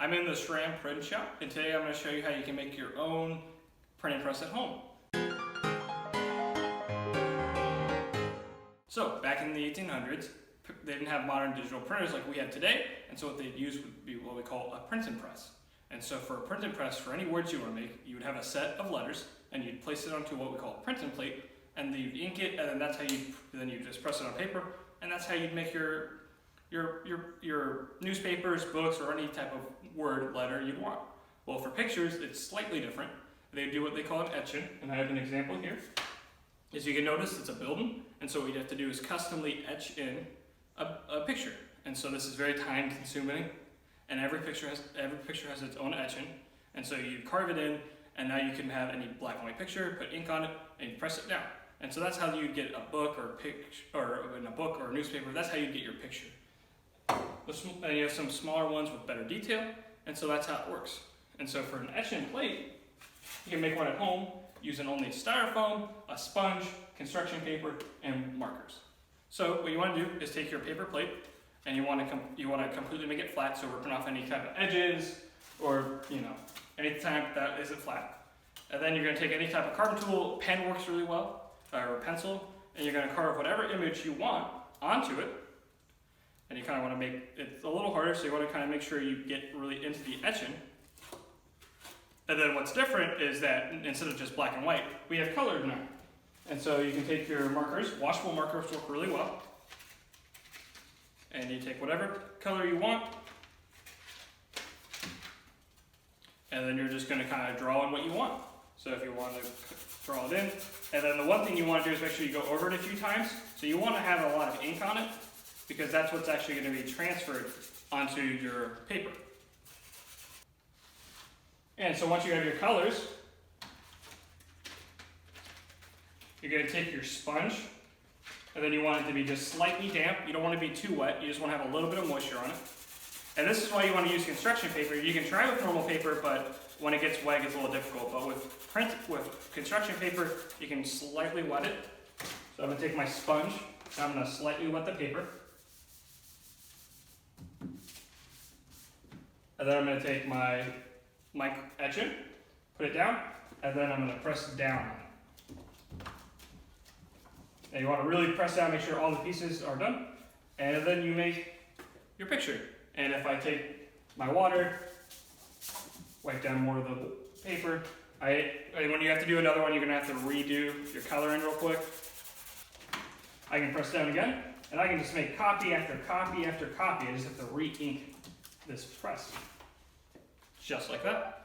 I'm in the SRAM print shop, and today I'm going to show you how you can make your own printing press at home. So, back in the 1800s, they didn't have modern digital printers like we have today, and so what they'd use would be what we call a printing press. And so for a printing press, for any words you want to make, you would have a set of letters, and you'd place it onto what we call a printing plate, and then you'd ink it, and then that's how you just press it on paper, and that's how you'd make your newspapers, books, or any type of word letter you'd want. Well, for pictures, it's slightly different. They do what they call an etching, and I have an example here. As you can notice, it's a building, and so what you have to do is customly etch in a picture. And so this is very time consuming, and every picture has its own etching. And so you carve it in, and now you can have any black and white picture, put ink on it, and you press it down. And so that's how you get a book or in a book or a newspaper, that's how you get your picture. And you have some smaller ones with better detail, and so that's how it works. And so for an etching plate, you can make one at home using only styrofoam, a sponge, construction paper, and markers. So what you want to do is take your paper plate, and you want to completely make it flat, so ripping off any type of edges or any type that isn't flat. And then you're going to take any type of carbon tool, pen works really well, or a pencil, and you're going to carve whatever image you want onto it. And you kind of want to make it a little harder, so you want to kind of make sure you get really into the etching. And then what's different is that instead of just black and white, we have colored now. And so you can take your markers, washable markers work really well. And you take whatever color you want. And then you're just going to kind of draw in what you want. So if you want to draw it in. And then the one thing you want to do is make sure you go over it a few times. So you want to have a lot of ink on it, because that's what's actually going to be transferred onto your paper. And so once you have your colors, you're going to take your sponge, and then you want it to be just slightly damp. You don't want to be too wet. You just want to have a little bit of moisture on it. And this is why you want to use construction paper. You can try with normal paper, but when it gets wet, it gets a little difficult. But with construction paper, you can slightly wet it. So I'm going to take my sponge, and I'm going to slightly wet the paper. And then I'm going to take my etching, put it down, and then I'm going to press down on it. And you want to really press down, make sure all the pieces are done, and then you make your picture. And if I take my water, wipe down more of the paper, when you have to do another one, you're going to have to redo your coloring real quick. I can press down again, and I can just make copy after copy after copy. I just have to re-ink this press. Just like that.